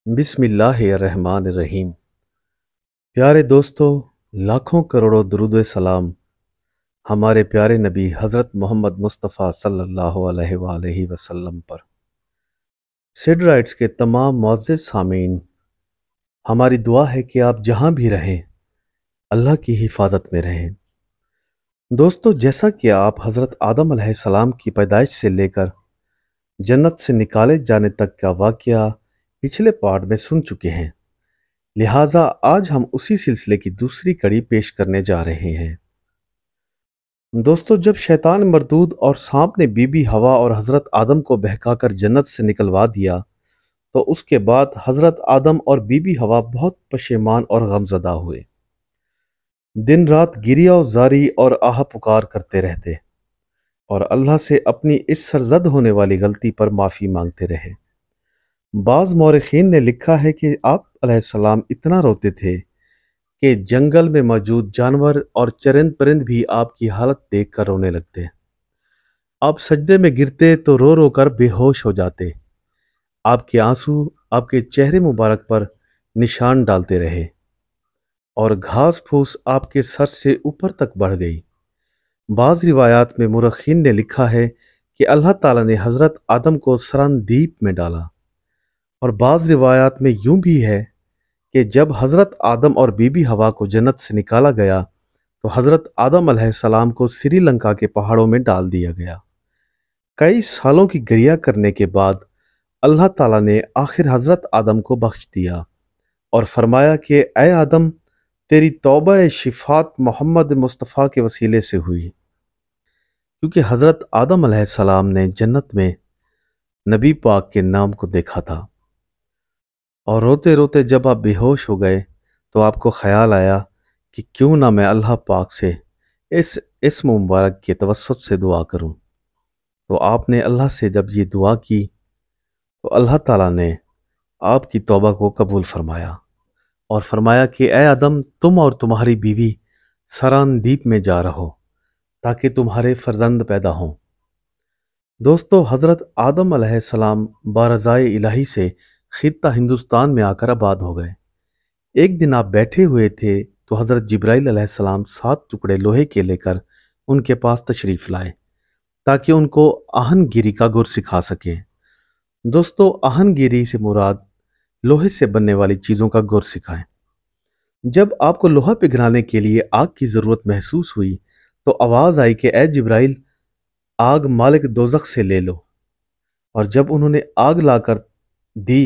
بسم اللہ الرحمن الرحیم۔ پیارے دوستو، لاکھوں کروڑوں درود و سلام ہمارے پیارے نبی حضرت محمد مصطفیٰ صلی اللہ علیہ وآلہ وسلم پر۔ سیڈ رائٹس کے تمام معزز سامعین، ہماری دعا ہے کہ آپ جہاں بھی رہیں اللہ کی حفاظت میں رہیں۔ دوستو، جیسا کہ آپ حضرت آدم علیہ السلام کی پیدائش سے لے کر جنت سے نکالے جانے تک کا واقعہ پچھلے پارٹ میں سن چکے ہیں، لہٰذا آج ہم اسی سلسلے کی دوسری کڑی پیش کرنے جا رہے ہیں۔ دوستو، جب شیطان مردود اور سانپ نے بی بی ہوا اور حضرت آدم کو بہکا کر جنت سے نکلوا دیا تو اس کے بعد حضرت آدم اور بی بی ہوا بہت پشیمان اور غمزدہ ہوئے۔ دن رات گریہ و زاری اور آہ پکار کرتے رہتے اور اللہ سے اپنی اس سرزد ہونے والی غلطی پر معافی مانگتے رہے۔ بعض مورخین نے لکھا ہے کہ آپ علیہ السلام اتنا روتے تھے کہ جنگل میں موجود جانور اور چرند پرند بھی آپ کی حالت دیکھ کر رونے لگتے۔ آپ سجدے میں گرتے تو رو رو کر بے ہوش ہو جاتے۔ آپ کے آنسو آپ کے چہرے مبارک پر نشان ڈالتے رہے اور گھاس پھوس آپ کے سر سے اوپر تک بڑھ گئی۔ بعض روایات میں مورخین نے لکھا ہے کہ اللہ تعالیٰ نے حضرت آدم کو سراندیپ میں ڈالا، اور بعض روایات میں یوں بھی ہے کہ جب حضرت آدم اور بی بی ہوا کو جنت سے نکالا گیا تو حضرت آدم علیہ السلام کو سری لنکا کے پہاڑوں میں ڈال دیا گیا۔ کئی سالوں کی گریہ کرنے کے بعد اللہ تعالیٰ نے آخر حضرت آدم کو بخش دیا اور فرمایا کہ اے آدم، تیری توبہ شفاعت محمد مصطفیٰ کے وسیلے سے ہوئی، کیونکہ حضرت آدم علیہ السلام نے جنت میں نبی پاک کے نام کو دیکھا تھا، اور روتے روتے جب آپ بے ہوش ہو گئے تو آپ کو خیال آیا کہ کیوں نہ میں اللہ پاک سے اس اسم مبارک کے توسط سے دعا کروں۔ تو آپ نے اللہ سے جب یہ دعا کی تو اللہ تعالیٰ نے آپ کی توبہ کو قبول فرمایا اور فرمایا کہ اے آدم، تم اور تمہاری بیوی سراندیپ میں جا رہو تاکہ تمہارے فرزند پیدا ہوں۔ دوستو، حضرت آدم علیہ السلام بارضائے الہی سے خطہ ہندوستان میں آ کر آباد ہو گئے۔ ایک دن آپ بیٹھے ہوئے تھے تو حضرت جبرائیل علیہ السلام 7 ٹکڑے لوہے کے لے کر ان کے پاس تشریف لائے تاکہ ان کو آہن گیری کا گر سکھا سکیں۔ دوستو، آہن گیری سے مراد لوہے سے بننے والی چیزوں کا گر سکھائیں۔ جب آپ کو لوہا پگھلانے کے لیے آگ کی ضرورت محسوس ہوئی تو آواز آئی کہ اے جبرائیل، آگ مالک دوزخ سے لے لو، اور جب انہوں نے آگ لا کر دی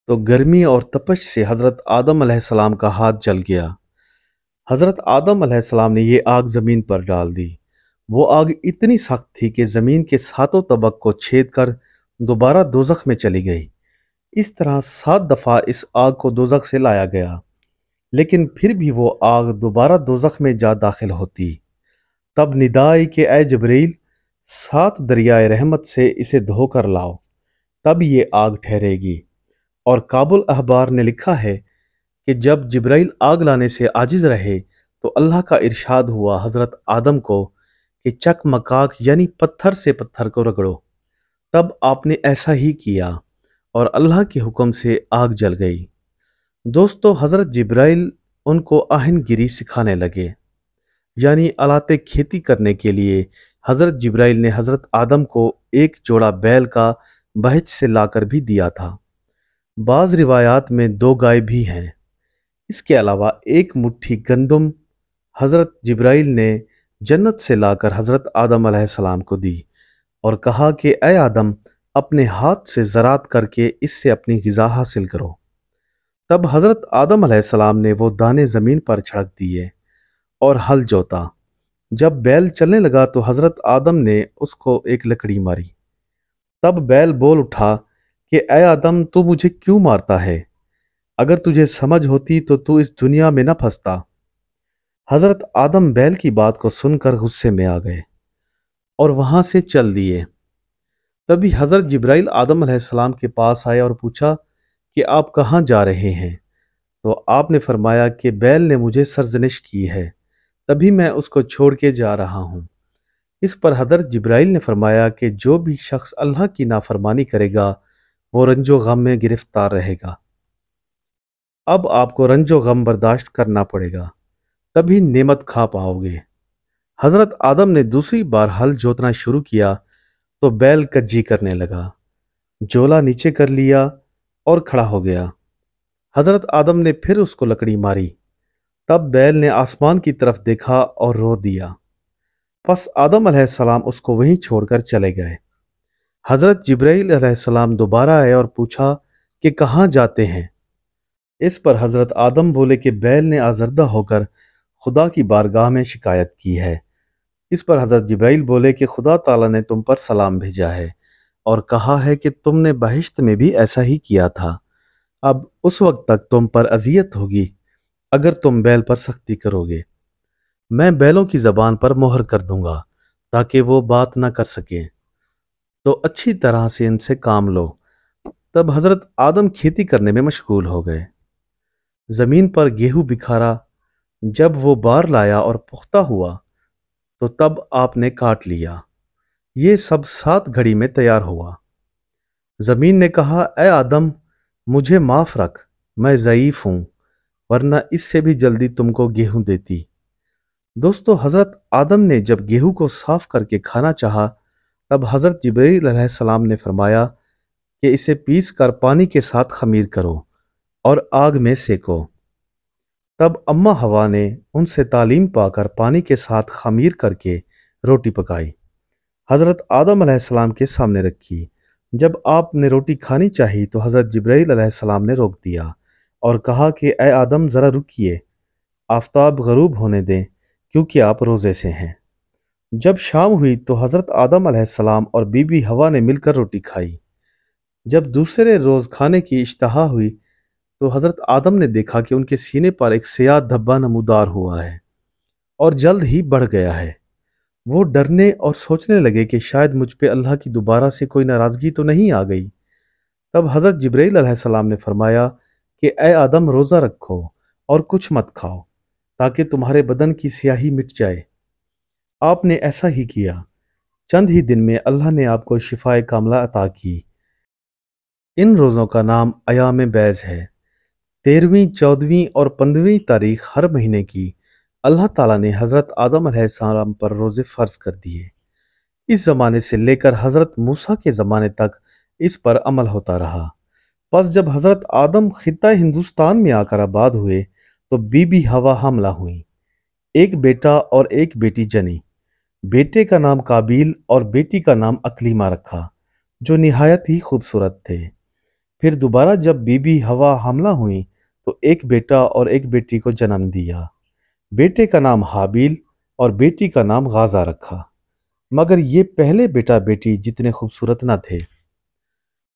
تو گرمی اور تپش سے حضرت آدم علیہ السلام کا ہاتھ جل گیا۔ حضرت آدم علیہ السلام نے یہ آگ زمین پر ڈال دی۔ وہ آگ اتنی سخت تھی کہ زمین کے 7 طبق کو چھید کر دوبارہ دوزخ میں چلی گئی۔ اس طرح 7 دفعہ اس آگ کو دوزخ سے لایا گیا، لیکن پھر بھی وہ آگ دوبارہ دوزخ میں جا داخل ہوتی۔ تب ندا آئی کہ اے جبرائیل، 7 دریائے رحمت سے اسے دھو کر لاؤ، تب یہ آگ ٹھہرے گی۔ اور کابل اخبار نے لکھا ہے کہ جب جبرائیل آگ لانے سے عاجز رہے تو اللہ کا ارشاد ہوا حضرت آدم کو کہ چک مکاک یعنی پتھر سے پتھر کو رگڑو۔ تب آپ نے ایسا ہی کیا اور اللہ کے حکم سے آگ جل گئی۔ دوستو، حضرت جبرائیل ان کو آہن گیری سکھانے لگے، یعنی آلات کھیتی کرنے کے لیے حضرت جبرائیل نے حضرت آدم کو ایک جوڑا بیل کا بہچ سے لا کر بھی دیا تھا۔ بعض روایات میں 2 گائے بھی ہیں۔ اس کے علاوہ ایک مٹھی گندم حضرت جبرائیل نے جنت سے لا کر حضرت آدم علیہ السلام کو دی اور کہا کہ اے آدم، اپنے ہاتھ سے زراعت کر کے اس سے اپنی غذا حاصل کرو۔ تب حضرت آدم علیہ السلام نے وہ دانے زمین پر چھڑک دیے اور ہل جوتا۔ جب بیل چلنے لگا تو حضرت آدم نے اس کو ایک لکڑی ماری۔ تب بیل بول اٹھا کہ اے آدم، تو مجھے کیوں مارتا ہے؟ اگر تجھے سمجھ ہوتی تو تو اس دنیا میں نہ پھنستا۔ حضرت آدم بیل کی بات کو سن کر غصے میں آ گئے اور وہاں سے چل دیے۔ تبھی حضرت جبرائیل آدم علیہ السلام کے پاس آئے اور پوچھا کہ آپ کہاں جا رہے ہیں؟ تو آپ نے فرمایا کہ بیل نے مجھے سرزنش کی ہے، تبھی میں اس کو چھوڑ کے جا رہا ہوں۔ اس پر حضرت جبرائیل نے فرمایا کہ جو بھی شخص اللہ کی نافرمانی کرے گا وہ رنج و غم میں گرفتار رہے گا۔ اب آپ کو رنج و غم برداشت کرنا پڑے گا، تبھی نعمت کھا پاؤ گے۔ حضرت آدم نے دوسری بار ہل جوتنا شروع کیا تو بیل کجی کرنے لگا، جولا نیچے کر لیا اور کھڑا ہو گیا۔ حضرت آدم نے پھر اس کو لکڑی ماری، تب بیل نے آسمان کی طرف دیکھا اور رو دیا۔ پس آدم علیہ السلام اس کو وہیں چھوڑ کر چلے گئے۔ حضرت جبرائیل علیہ السلام دوبارہ آئے اور پوچھا کہ کہاں جاتے ہیں؟ اس پر حضرت آدم بولے کہ بیل نے آزردہ ہو کر خدا کی بارگاہ میں شکایت کی ہے۔ اس پر حضرت جبرائیل بولے کہ خدا تعالیٰ نے تم پر سلام بھیجا ہے اور کہا ہے کہ تم نے بہشت میں بھی ایسا ہی کیا تھا۔ اب اس وقت تک تم پر اذیت ہوگی اگر تم بیل پر سختی کرو گے۔ میں بیلوں کی زبان پر مہر کر دوں گا تاکہ وہ بات نہ کر سکیں، تو اچھی طرح سے ان سے کام لو۔ تب حضرت آدم کھیتی کرنے میں مشغول ہو گئے۔ زمین پر گیہوں بکھارا، جب وہ بار لایا اور پختہ ہوا تو تب آپ نے کاٹ لیا۔ یہ سب 7 گھڑی میں تیار ہوا۔ زمین نے کہا، اے آدم مجھے معاف رکھ، میں ضعیف ہوں، ورنہ اس سے بھی جلدی تم کو گیہوں دیتی۔ دوستو، حضرت آدم نے جب گیہوں کو صاف کر کے کھانا چاہا تب حضرت جبرائیل علیہ السلام نے فرمایا کہ اسے پیس کر پانی کے ساتھ خمیر کرو اور آگ میں سیکو۔ تب اماں حوا نے ان سے تعلیم پا کر پانی کے ساتھ خمیر کر کے روٹی پکائی، حضرت آدم علیہ السلام کے سامنے رکھی۔ جب آپ نے روٹی کھانی چاہی تو حضرت جبرائیل علیہ السلام نے روک دیا اور کہا کہ اے آدم ذرا رکیے، آفتاب غروب ہونے دیں کیونکہ آپ روزے سے ہیں۔ جب شام ہوئی تو حضرت آدم علیہ السلام اور بی بی حوا نے مل کر روٹی کھائی۔ جب دوسرے روز کھانے کی اشتہا ہوئی تو حضرت آدم نے دیکھا کہ ان کے سینے پر ایک سیاہ دھبا نمودار ہوا ہے اور جلد ہی بڑھ گیا ہے۔ وہ ڈرنے اور سوچنے لگے کہ شاید مجھ پہ اللہ کی دوبارہ سے کوئی ناراضگی تو نہیں آ گئی۔ تب حضرت جبرائیل علیہ السلام نے فرمایا کہ اے آدم روزہ رکھو اور کچھ مت کھاؤ تاکہ تمہارے بدن کی سیاہی مٹ جائے۔ آپ نے ایسا ہی کیا۔ چند ہی دن میں اللہ نے آپ کو شفائے کاملہ عطا کی۔ ان روزوں کا نام ایام بیض ہے۔ 13ویں، 14ویں اور 15ویں تاریخ ہر مہینے کی اللہ تعالیٰ نے حضرت آدم علیہ السلام پر روزے فرض کر دیے۔ اس زمانے سے لے کر حضرت موسیٰ کے زمانے تک اس پر عمل ہوتا رہا۔ پس جب حضرت آدم خطہ ہندوستان میں آ کر آباد ہوئے تو بی بی حوا حاملہ ہوئیں، ایک بیٹا اور ایک بیٹی جنی۔ بیٹے کا نام قابیل اور بیٹی کا نام اکلیمہ رکھا، جو نہایت ہی خوبصورت تھے۔ پھر دوبارہ جب بی بی حوا حاملہ ہوئیں تو ایک بیٹا اور ایک بیٹی کو جنم دیا۔ بیٹے کا نام حابیل اور بیٹی کا نام غازہ رکھا، مگر یہ پہلے بیٹا بیٹی جتنے خوبصورت نہ تھے۔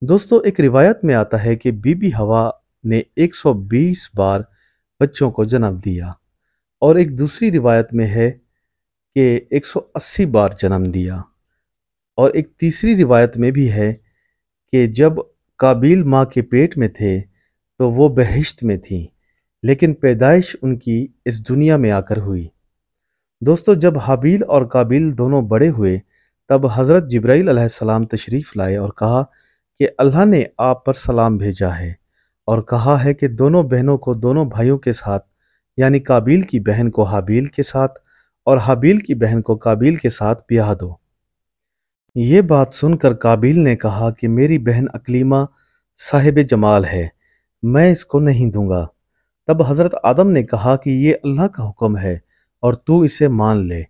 دوستو، ایک روایت میں آتا ہے کہ بی بی حوا نے 120 بار بچوں کو جنم دیا، اور ایک دوسری روایت میں ہے کہ 180 بار جنم دیا، اور ایک تیسری روایت میں بھی ہے کہ جب قابیل ماں کے پیٹ میں تھے تو وہ بہشت میں تھیں، لیکن پیدائش ان کی اس دنیا میں آ کر ہوئی۔ دوستو، جب حابیل اور قابیل دونوں بڑے ہوئے تب حضرت جبرائیل علیہ السلام تشریف لائے اور کہا کہ اللہ نے آپ پر سلام بھیجا ہے اور کہا ہے کہ دونوں بہنوں کو دونوں بھائیوں کے ساتھ، یعنی قابیل کی بہن کو حابیل کے ساتھ اور حابیل کی بہن کو قابیل کے ساتھ بیاہ دو۔ یہ بات سن کر قابیل نے کہا کہ میری بہن اکلیمہ صاحب جمال ہے، میں اس کو نہیں دوں گا۔ تب حضرت آدم نے کہا کہ یہ اللہ کا حکم ہے اور تو اسے مان لے،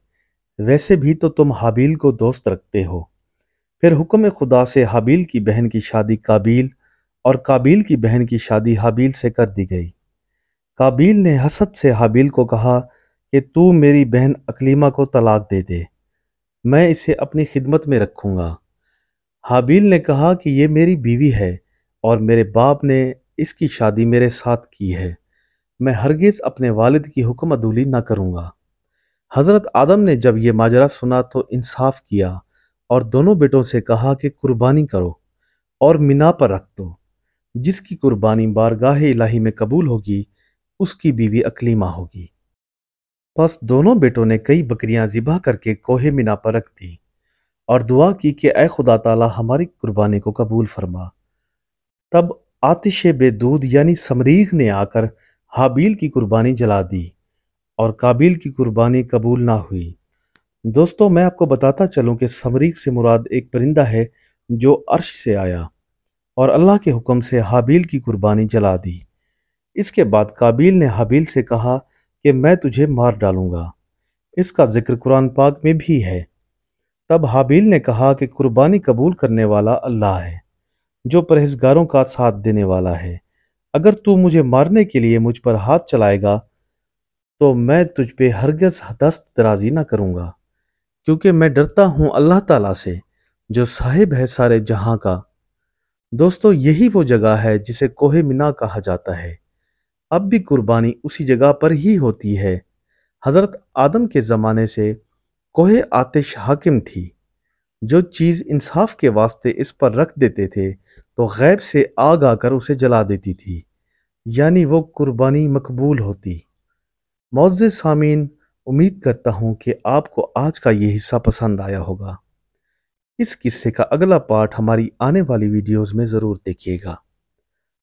ویسے بھی تو تم حابیل کو دوست رکھتے ہو۔ پھر حکم خدا سے حابیل کی بہن کی شادی قابیل اور قابیل کی بہن کی شادی حابیل سے کر دی گئی۔ قابیل نے حسد سے حابیل کو کہا کہ تو میری بہن اکلیمہ کو طلاق دے دے، میں اسے اپنی خدمت میں رکھوں گا۔ حابیل نے کہا کہ یہ میری بیوی ہے اور میرے باپ نے اس کی شادی میرے ساتھ کی ہے، میں ہرگز اپنے والد کی حکم عدولی نہ کروں گا۔ حضرت آدم نے جب یہ ماجرا سنا تو انصاف کیا اور دونوں بیٹوں سے کہا کہ قربانی کرو اور منا پر رکھ دو، جس کی قربانی بارگاہ الہی میں قبول ہوگی اس کی بیوی اکلیمہ ہوگی۔ پس دونوں بیٹوں نے کئی بکریاں ذبح کر کے کوہ منا پر رکھ دی اور دعا کی کہ اے خدا تعالی ہماری قربانی کو قبول فرما۔ تب آتش بے دود یعنی سمریغ نے آ کر حابیل کی قربانی جلا دی اور قابیل کی قربانی قبول نہ ہوئی۔ دوستو، میں آپ کو بتاتا چلوں کہ سمریغ سے مراد ایک پرندہ ہے جو عرش سے آیا اور اللہ کے حکم سے حابیل کی قربانی جلا دی۔ اس کے بعد قابیل نے حابیل سے کہا کہ میں تجھے مار ڈالوں گا۔ اس کا ذکر قرآن پاک میں بھی ہے۔ تب حابیل نے کہا کہ قربانی قبول کرنے والا اللہ ہے، جو پرہیزگاروں کا ساتھ دینے والا ہے۔ اگر تو مجھے مارنے کے لیے مجھ پر ہاتھ چلائے گا تو میں تجھ پہ ہرگز دست درازی نہ کروں گا، کیونکہ میں ڈرتا ہوں اللہ تعالیٰ سے جو صاحب ہے سارے جہاں کا۔ دوستو، یہی وہ جگہ ہے جسے کوہ مینا کہا جاتا ہے۔ اب بھی قربانی اسی جگہ پر ہی ہوتی ہے۔ حضرت آدم کے زمانے سے کوہ آتش حاکم تھی۔ جو چیز انصاف کے واسطے اس پر رکھ دیتے تھے تو غیب سے آگ آ کر اسے جلا دیتی تھی، یعنی وہ قربانی مقبول ہوتی۔ معزز سامعین، امید کرتا ہوں کہ آپ کو آج کا یہ حصہ پسند آیا ہوگا۔ اس قصے کا اگلا پارٹ ہماری آنے والی ویڈیوز میں ضرور دیکھیے گا۔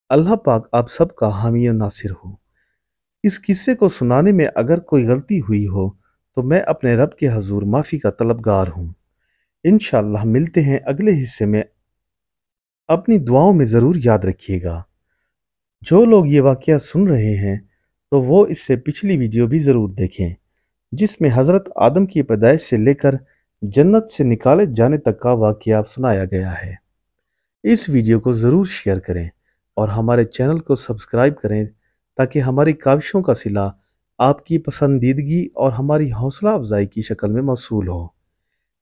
اللہ پاک آپ سب کا حامی و ناصر ہو۔ اس قصے کو سنانے میں اگر کوئی غلطی ہوئی ہو تو میں اپنے رب کے حضور معافی کا طلبگار ہوں۔ انشاءاللہ ملتے ہیں اگلے حصے میں۔ اپنی دعاؤں میں ضرور یاد رکھیے گا۔ جو لوگ یہ واقعہ سن رہے ہیں تو وہ اس سے پچھلی ویڈیو بھی ضرور دیکھیں، جس میں حضرت آدم کی پیدائش سے لے کر جنت سے نکالے جانے تک کا واقعہ سنایا گیا ہے۔ اس ویڈیو کو ضرور شیئر کریں اور ہمارے چینل کو سبسکرائب کریں تاکہ ہماری کاوشوں کا صلہ آپ کی پسندیدگی اور ہماری حوصلہ افزائی کی شکل میں موصول ہو۔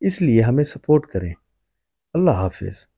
اس لیے ہمیں سپورٹ کریں۔ اللہ حافظ۔